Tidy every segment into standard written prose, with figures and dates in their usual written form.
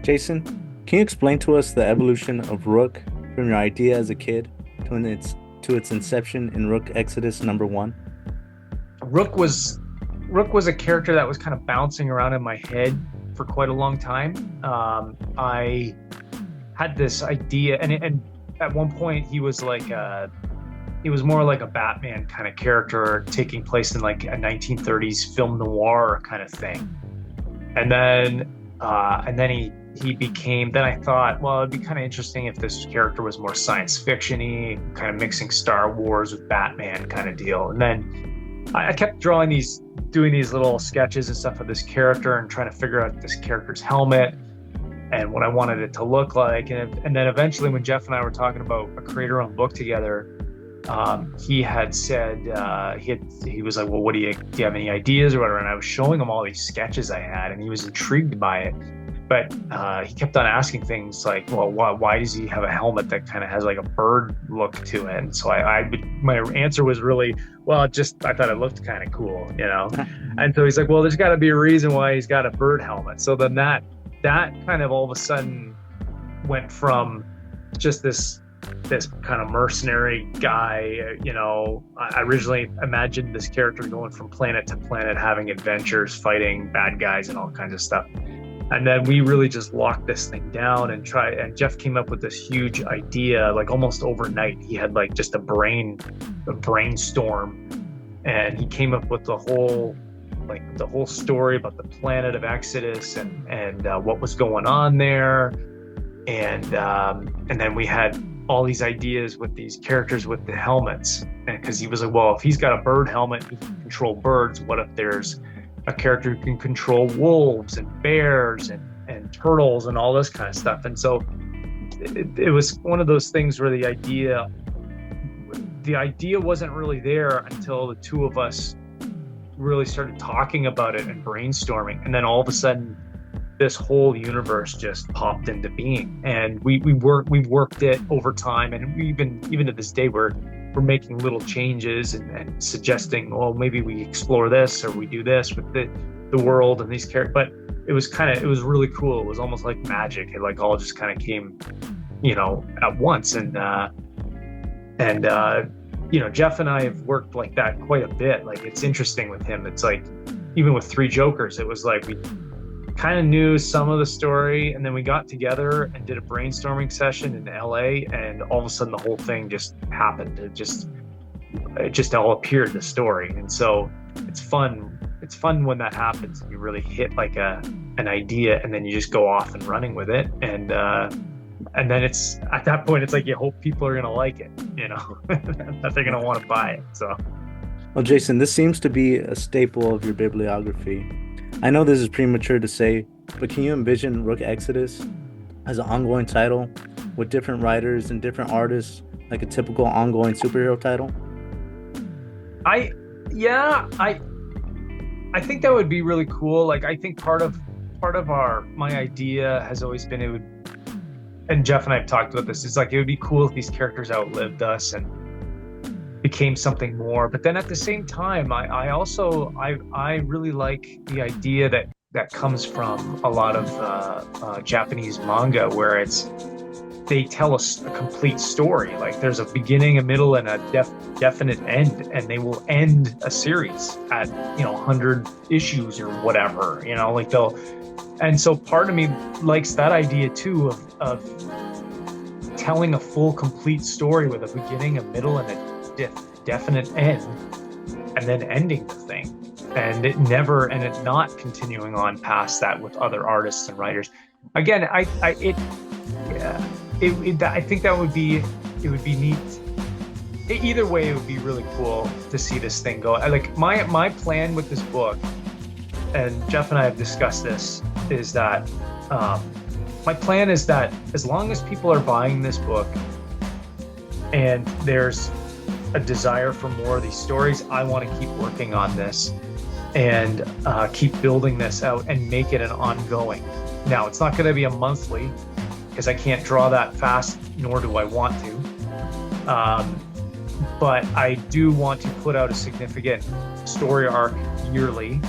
Jason, can you explain to us the evolution of Rook from your idea as a kid to its inception in Rook Exodus number one? Rook was Rook was a character that was kind of bouncing around in my head for quite a long time. I had this idea, and at one point he was more like a Batman kind of character taking place in like a 1930s film noir kind of thing. And then he became. Then I thought, well, it'd be kind of interesting if this character was more science fiction-y, kind of mixing Star Wars with Batman kind of deal. And then I kept doing these little sketches and stuff of this character and trying to figure out this character's helmet and what I wanted it to look like. And then eventually, when Jeff and I were talking about a creator-owned book together, he had said he was like, well, do you have any ideas or whatever? And I was showing him all these sketches I had, and he was intrigued by it. But he kept on asking things like, well, why does he have a helmet that kind of has like a bird look to it? And so my answer was really, well, I thought it looked kind of cool, you know? And so he's like, well, there's got to be a reason why he's got a bird helmet. So then that kind of all of a sudden went from just this kind of mercenary guy, you know. I originally imagined this character going from planet to planet, having adventures, fighting bad guys and all kinds of stuff. And then we really just locked this thing down and and Jeff came up with this huge idea, like almost overnight. He had like just a brainstorm, and he came up with the whole story about the planet of Exodus and what was going on there. And then we had all these ideas with these characters with the helmets. And because he was like, well, if he's got a bird helmet, he can control birds. What if there's a character who can control wolves and bears and turtles and all this kind of stuff? And so it was one of those things where the idea wasn't really there until the two of us really started talking about it and brainstorming. And then all of a sudden, this whole universe just popped into being. And we worked it over time, and we even to this day we're making little changes and suggesting, well, maybe we explore this or we do this with the world and these characters. But it was really cool. It was almost like magic. It like all just kind of came, you know, at once. And you know, Jeff and I have worked like that quite a bit. Like, it's interesting with him. It's like, even with Three Jokers, it was like we kind of knew some of the story, and then we got together and did a brainstorming session in LA, and all of a sudden the whole thing just happened. It just all appeared, the story. And so it's fun when that happens. You really hit like an idea, and then you just go off and running with it. And then it's at that point, it's like you hope people are going to like it, you know, that they're going to want to buy it. So, Well, Jason, this seems to be a staple of your bibliography. I know this is premature to say, but can you envision Rook Exodus as an ongoing title with different writers and different artists, like a typical ongoing superhero title? I think that would be really cool. Like, I think part of my idea has always been, and Jeff and I have talked about this, is like, it would be cool if these characters outlived us and became something more. But then at the same time, I also really like the idea that comes from a lot of Japanese manga, where they tell us a complete story. Like, there's a beginning, a middle, and a definite end, and they will end a series at, you know, 100 issues or whatever, you know, like and so part of me likes that idea too, of telling a full, complete story with a beginning, a middle, and a definite end, and then ending the thing, and it not continuing on past that with other artists and writers. Again, I think that would be neat. Either way, it would be really cool to see this thing go. Like, my plan with this book, and Jeff and I have discussed this, is that my plan is that as long as people are buying this book and there's a desire for more of these stories, I want to keep working on this and keep building this out and make it an ongoing. Now, it's not going to be a monthly, because I can't draw that fast, nor do I want to. But I do want to put out a significant story arc yearly.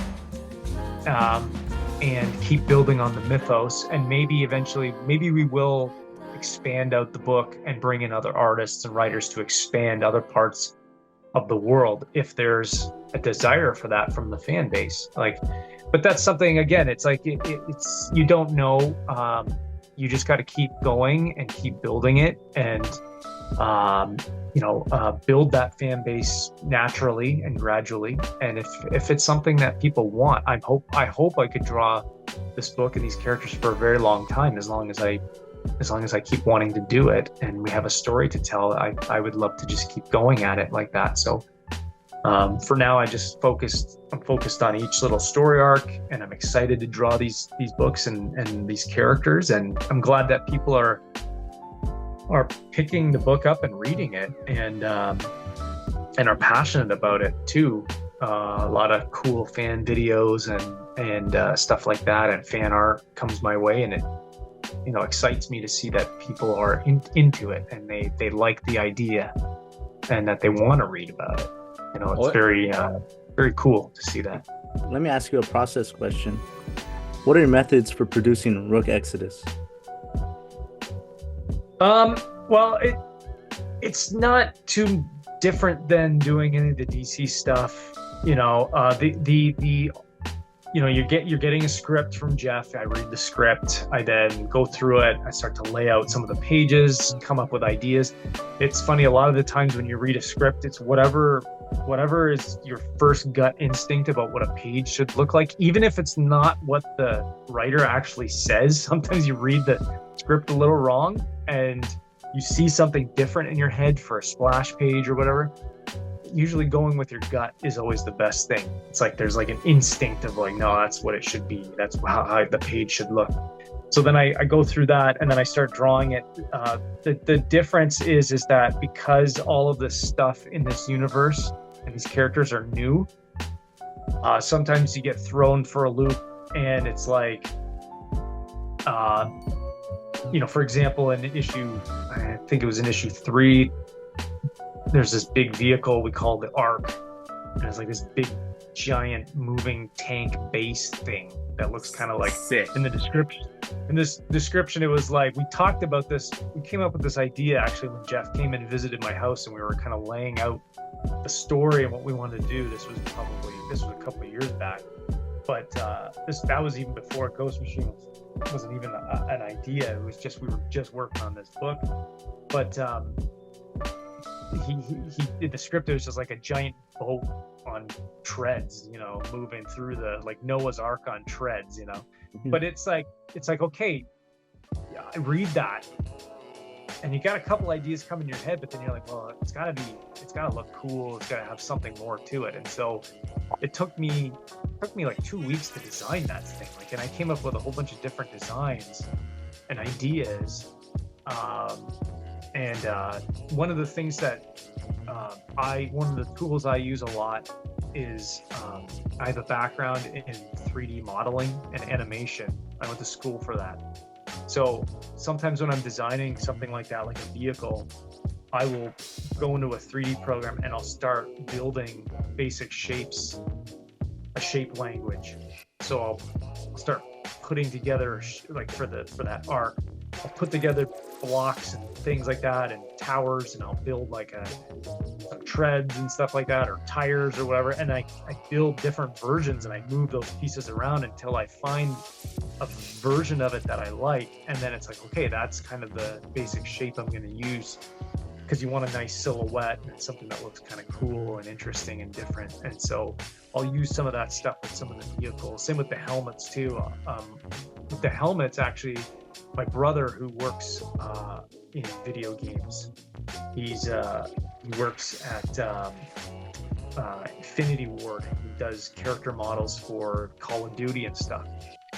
and keep building on the mythos. And maybe eventually, maybe we will expand out the book and bring in other artists and writers to expand other parts of the world if there's a desire for that from the fan base. Like, but that's something, again, it's like it's you don't know. You just got to keep going and keep building it, and build that fan base naturally and gradually. And if it's something that people want, I hope I could draw this book and these characters for a very long time, as long as I keep wanting to do it and we have a story to tell. I would love to just keep going at it like that. So for now, I'm focused on each little story arc, and I'm excited to draw these books and these characters. And I'm glad that people are picking the book up and reading it, and are passionate about it too. A lot of cool fan videos and stuff like that, and fan art comes my way, and it excites me to see that people are into it, and they like the idea, and that they want to read about it. It's very very cool to see that. Let me ask you a process question. What are your methods for producing Rook Exodus? Well, it's not too different than doing any of the DC stuff. You're getting a script from Jeff. I read the script. I then go through it. I start to lay out some of the pages, come up with ideas. It's funny, a lot of the times when you read a script, it's whatever is your first gut instinct about what a page should look like, even if it's not what the writer actually says. Sometimes you read the script a little wrong and you see something different in your head for a splash page or whatever. Usually going with your gut is always the best thing. It's like there's like an instinct of like, no, that's what it should be. That's how the page should look. So then I go through that, and then I start drawing it. The difference is that because all of this stuff in this universe and these characters are new, sometimes you get thrown for a loop, and it's like, for example, in I think it was in issue 3, there's this big vehicle we call the Ark, and it's like this big giant moving tank base thing that looks kind of like sick. In this description, it was like, we talked about this, we came up with this idea actually when Jeff came and visited my house, and we were kind of laying out the story and what we wanted to do. This was a couple of years back, but that was even before Ghost Machine wasn't even an idea. It was just, we were just working on this book, but he did the script. It was just like a giant boat on treads, moving through the, like, Noah's Ark on treads, Mm-hmm. But it's like, okay, I read that, and you got a couple ideas come in your head, but then you're like, well, it's gotta look cool. It's gotta have something more to it. And so it took me like 2 weeks to design that thing. And I came up with a whole bunch of different designs and ideas. And one of the things that one of the tools I use a lot is I have a background in 3D modeling and animation. I went to school for that. So sometimes when I'm designing something like that, like a vehicle, I will go into a 3D program and I'll start building basic shapes, a shape language. So I'll start putting together, like for that arc, I'll put together blocks and things like that and towers, and I'll build like some treads and stuff like that, or tires or whatever, and I build different versions, and I move those pieces around until I find a version of it that I like. And then it's like, okay, that's kind of the basic shape I'm going to use, because you want a nice silhouette and something that looks kind of cool and interesting and different. And so I'll use some of that stuff with some of the vehicles. Same with the helmets too. With the helmets, actually, my brother, who works in video games, he works at Infinity Ward. He does character models for Call of Duty and stuff.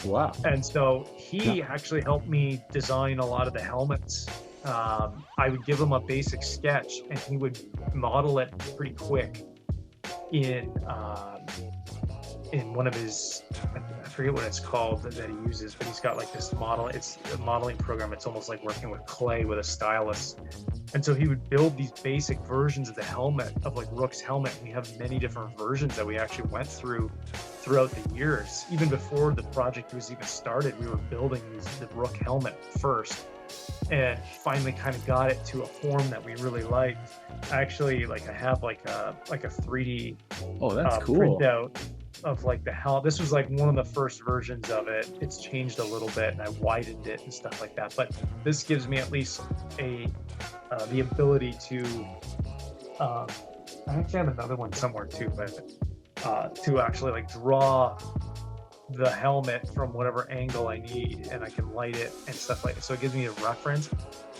Wow. And so he actually helped me design a lot of the helmets. I would give him a basic sketch, and he would model it pretty quick in one of his, I forget what it's called that he uses, but he's got like this model. It's a modeling program. It's almost like working with clay with a stylus. And so he would build these basic versions of the helmet, of like Rook's helmet. We have many different versions that we actually went through throughout the years. Even before the project was even started, we were building the Rook helmet first, and finally kind of got it to a form that we really liked. Actually, like I have like a 3D Oh, that's cool. printout of like the helmet. This was like one of the first versions of it. It's changed a little bit, and I widened it and stuff like that. But this gives me at least a the ability to. I actually have another one somewhere too, but to actually like draw the helmet from whatever angle I need, and I can light it and stuff like that. So it gives me a reference.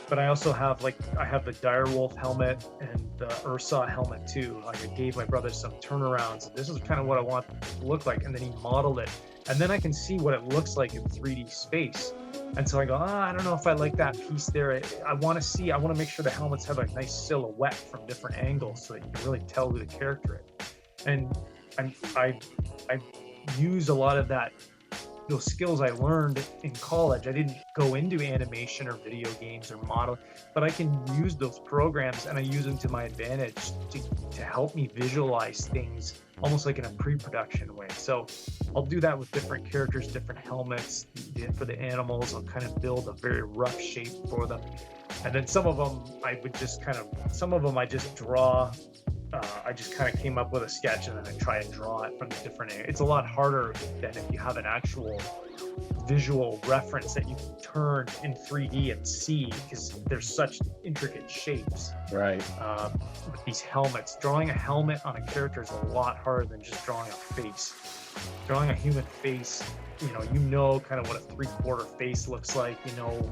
But I also have I have the Direwolf helmet and the Ursa helmet too. Like I gave my brother some turnarounds. This is kind of what I want it to look like, and then he modeled it, and then I can see what it looks like in 3D space. And so I go, I don't know if I like that piece there. I want to make sure the helmets have a nice silhouette from different angles so that you can really tell who the character is. And I use a lot of those skills I learned in college. I didn't go into animation or video games or model, but I can use those programs, and I use them to my advantage to help me visualize things almost like in a pre-production way. So I'll do that with different characters, different helmets for the animals. I'll kind of build a very rough shape for them. And then some of them I just draw. I just kind of came up with a sketch, and then I try and draw it from the different angles. It's a lot harder than if you have an actual visual reference that you can turn in 3D and see, because there's such intricate shapes. Right. With these helmets, drawing a helmet on a character is a lot harder than just drawing a face. Drawing a human face, you know kind of what a 3/4 face looks like,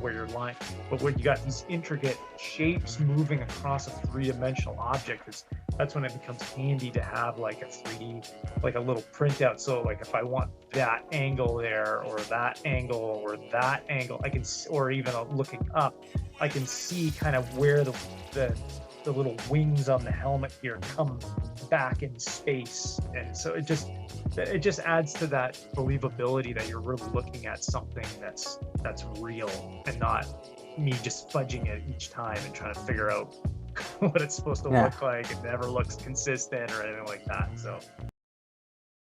where your line, but when you got these intricate shapes moving across a 3-dimensional object, that's when it becomes handy to have like a 3D, like a little printout. So like if I want that angle there, or that angle, or that angle, I can, or even looking up, I can see kind of where the little wings on the helmet here come back in space. And so it just adds to that believability that you're really looking at something that's real, and not me just fudging it each time and trying to figure out what it's supposed to look like. It never looks consistent or anything like that. So